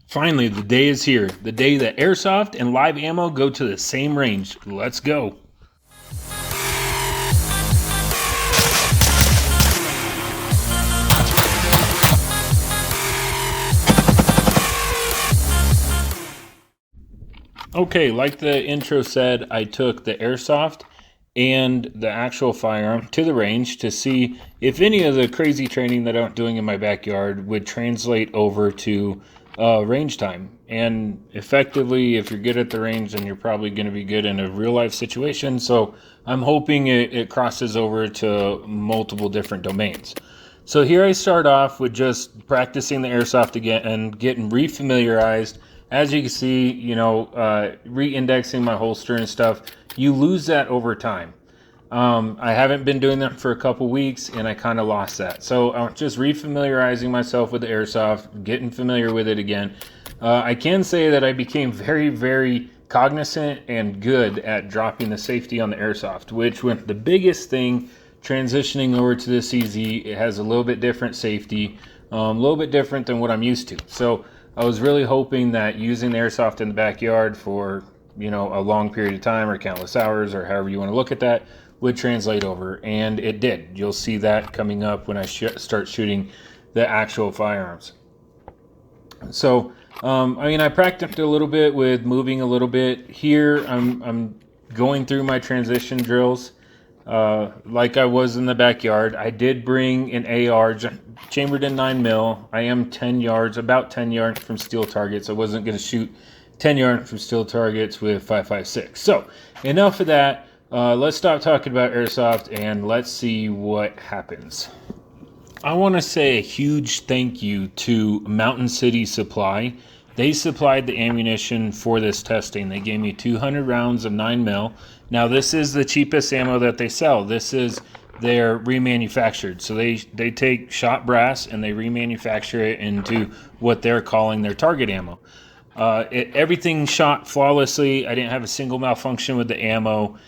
Finally, the day is here. The day that Airsoft and live ammo go to the same range. Let's go. Okay, like the intro said, I took the Airsoft and the actual firearm to the range to see if any of the crazy training that I'm doing in my backyard would translate over to range time. And effectively, if you're good at the range, then you're probably going to be good in a real life situation. So I'm hoping it crosses over to multiple different domains. So here I start off with just practicing the Airsoft again and getting refamiliarized. As you can see, re-indexing my holster and stuff, you lose that over time. I haven't been doing that for a couple weeks, and I kind of lost that. So I'm just refamiliarizing myself with the Airsoft, getting familiar with it again. I can say that I became very, very cognizant and good at dropping the safety on the Airsoft, which went the biggest thing transitioning over to the CZ. It has a little bit different safety, a little bit different than what I'm used to. So I was really hoping that using the Airsoft in the backyard for, a long period of time or countless hours or however you want to look at that would translate over. And it did. You'll see that coming up when I start shooting the actual firearms. So, I practiced a little bit with moving a little bit. Here, I'm going through my transition drills like I was in the backyard. I did bring an AR chambered in 9mm. I am about 10 yards from steel targets. I wasn't going to shoot 10 yards from steel targets with 5.56. So enough of that. Let's stop talking about Airsoft and let's see what happens. I want to say a huge thank you to Mountain City Supply. They supplied the ammunition for this testing. They gave me 200 rounds of 9mm. Now, this is the cheapest ammo that they sell. This is their remanufactured. So they take shot brass and they remanufacture it into what they're calling their target ammo. Everything shot flawlessly. I didn't have a single malfunction with the ammo.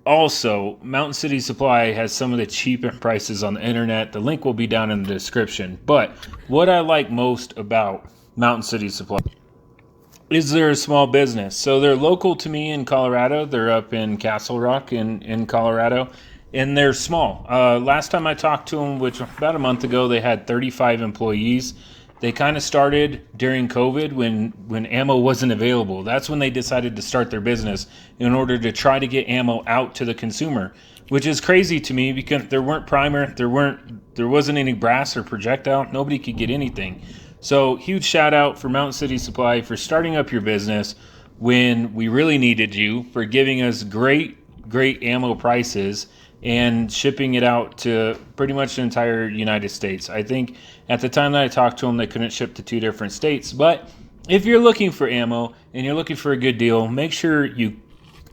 Also, Mountain City Supply has some of the cheapest prices on the internet. The link will be down in the description. But what I like most about Mountain City Supply is they're a small business. So they're local to me in Colorado. They're up in Castle Rock in Colorado, and they're small. Last time I talked to them, which was about a month ago, they had 35 employees. They kind of started during COVID when ammo wasn't available. That's when they decided to start their business in order to try to get ammo out to the consumer, which is crazy to me because there weren't primer, there wasn't any brass or projectile. Nobody could get anything. So huge shout out for Mountain City Supply for starting up your business when we really needed you, for giving us great ammo prices and shipping it out to pretty much the entire United States. I think at the time that I talked to them, they couldn't ship to 2 different states. But if you're looking for ammo and you're looking for a good deal, make sure you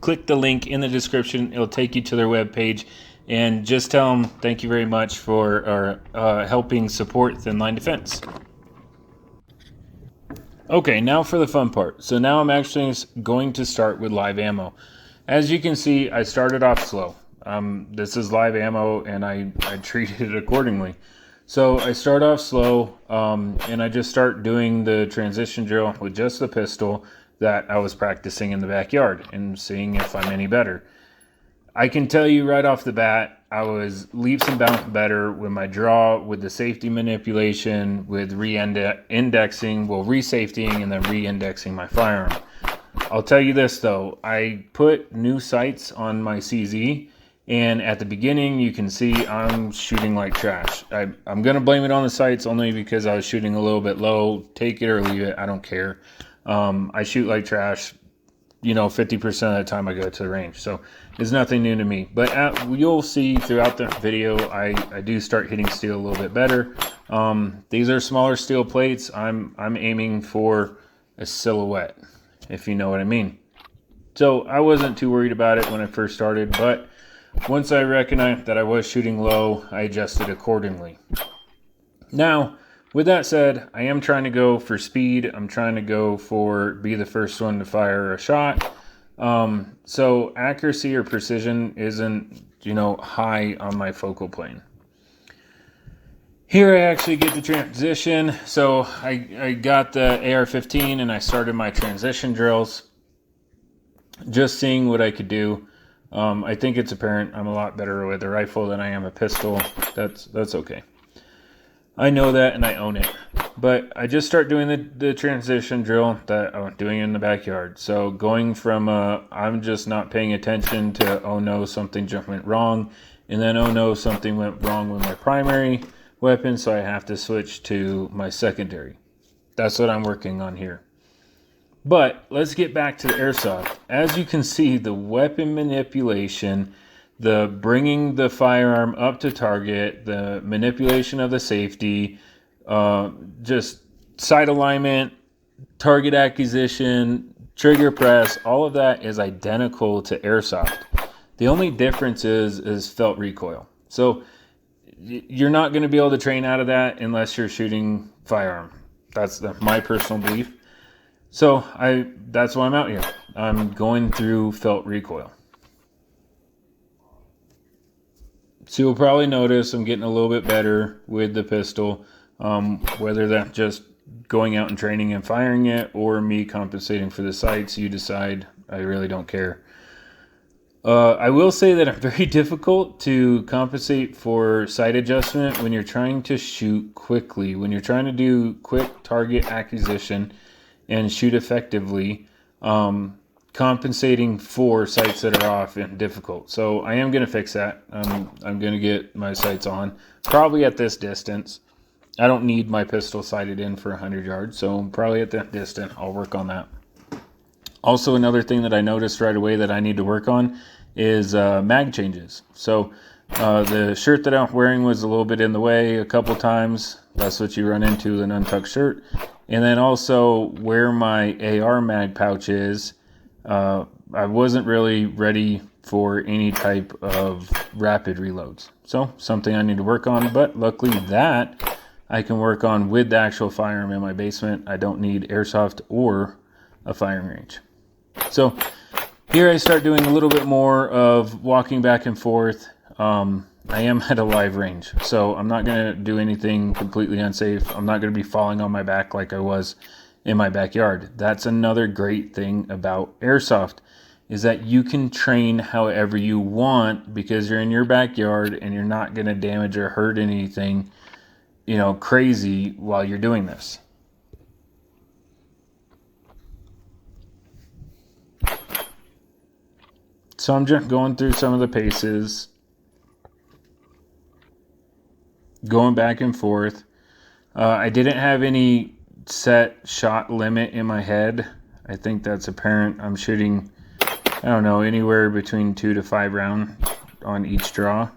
click the link in the description. It'll take you to their webpage. And just tell them thank you very much for helping support Thin Line Defense. Okay, now for the fun part. So now I'm actually going to start with live ammo. As you can see, I started off slow. This is live ammo, and I treated it accordingly. So I start off slow, and I just start doing the transition drill with just the pistol that I was practicing in the backyard and seeing if I'm any better. I can tell you right off the bat, I was leaps and bounds better with my draw, with the safety manipulation, with re-indexing, re-safetying, and then re-indexing my firearm. I'll tell you this though, I put new sights on my CZ, and at the beginning you can see I'm shooting like trash. I'm going to blame it on the sights only because I was shooting a little bit low. Take it or leave it, I don't care. I shoot like trash 50% of the time I go to the range. So it's nothing new to me. But you'll see throughout the video, I do start hitting steel a little bit better. These are smaller steel plates. I'm aiming for a silhouette, if you know what I mean. So I wasn't too worried about it when I first started, but once I recognized that I was shooting low, I adjusted accordingly. Now, with that said, I am trying to go for speed. I'm trying to go for be the first one to fire a shot. So accuracy or precision isn't, high on my focal plane. Here I actually get the transition. So I got the AR-15 and I started my transition drills, just seeing what I could do. I think it's apparent I'm a lot better with a rifle than I am a pistol. That's okay. I know that and I own it. But I just start doing the transition drill that I'm doing in the backyard. So going from I'm just not paying attention to, oh no, something just went wrong, and then oh no, something went wrong with my primary weapon, so I have to switch to my secondary. That's what I'm working on here. But let's get back to the airsoft. As you can see, the weapon manipulation, the bringing the firearm up to target, the manipulation of the safety, just sight alignment, target acquisition, trigger press, all of that is identical to airsoft. The only difference is felt recoil. So you're not going to be able to train out of that unless you're shooting firearm. That's my personal belief. So that's why I'm out here. I'm going through felt recoil. So you'll probably notice I'm getting a little bit better with the pistol, whether that's just going out and training and firing it or me compensating for the sights. You decide. I really don't care. I will say that it's very difficult to compensate for sight adjustment when you're trying to shoot quickly, when you're trying to do quick target acquisition and shoot effectively. Compensating for sights that are off and difficult. So I am going to fix that. I'm going to get my sights on, probably at this distance. I don't need my pistol sighted in for 100 yards, so probably at that distance I'll work on that. Also, another thing that I noticed right away that I need to work on is mag changes. So the shirt that I'm wearing was a little bit in the way a couple times. That's what you run into, an untucked shirt. And then also where my AR mag pouch is, I wasn't really ready for any type of rapid reloads. So something I need to work on, but luckily that I can work on with the actual firearm in my basement. I don't need airsoft or a firing range. So here I start doing a little bit more of walking back and forth. I am at a live range, so I'm not going to do anything completely unsafe. I'm not going to be falling on my back like I was in my backyard. That's another great thing about airsoft, is that you can train however you want because you're in your backyard and you're not going to damage or hurt anything, crazy while you're doing this. So I'm just going through some of the paces, going back and forth. I didn't have any set shot limit in my head. I think that's apparent. I'm shooting, anywhere between 2 to 5 rounds on each draw.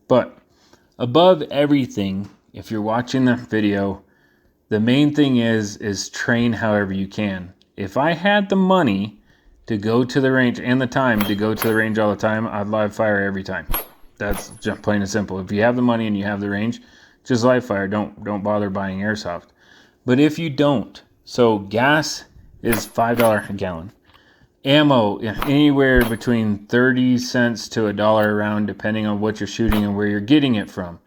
But above everything, if you're watching the video, the main thing is train however you can. If I had the money to go to the range and the time to go to the range all the time, I'd live fire every time. That's just plain and simple. If you have the money and you have the range, just live fire. Don't bother buying airsoft. But if you don't, so gas is $5 a gallon. Ammo anywhere between 30 cents to $1 a round, depending on what you're shooting and where you're getting it from.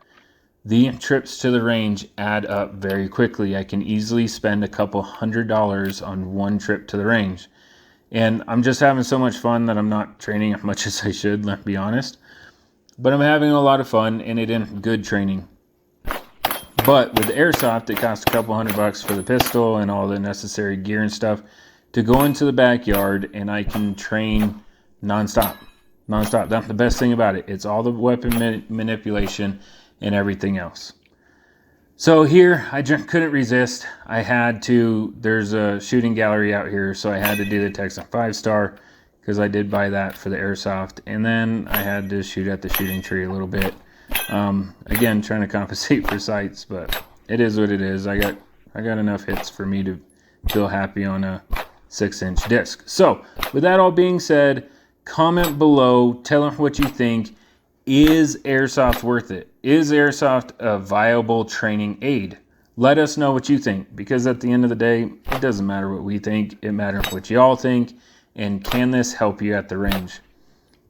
The trips to the range add up very quickly. I can easily spend a couple $100 on one trip to the range. And I'm just having so much fun that I'm not training as much as I should, let's be honest. But I'm having a lot of fun and it is good training. But with the airsoft, it costs a couple $100 for the pistol and all the necessary gear and stuff to go into the backyard, and I can train nonstop. That's the best thing about it. It's all the weapon manipulation and everything else. So here, I just couldn't resist. There's a shooting gallery out here, so I had to do the Texan 5-star because I did buy that for the airsoft. And then I had to shoot at the shooting tree a little bit. Again, trying to compensate for sights, but it is what it is. I got enough hits for me to feel happy on a 6-inch disc. So with that all being said, comment below, tell them what you think. Is airsoft worth it? Is airsoft a viable training aid? Let us know what you think, because at the end of the day, it doesn't matter what we think. It matters what y'all think, and can this help you at the range?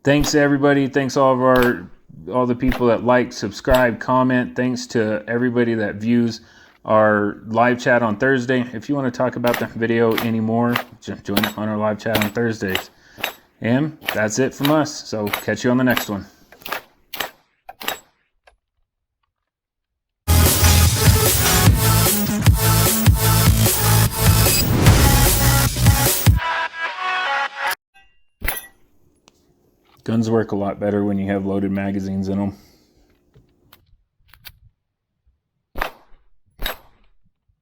Thanks everybody. Thanks all the people that like, subscribe, comment. Thanks to everybody that views our live chat on Thursday. If you want to talk about the video anymore, just join on our live chat on Thursdays. And that's it from us. So catch you on the next one. Guns work a lot better when you have loaded magazines in them.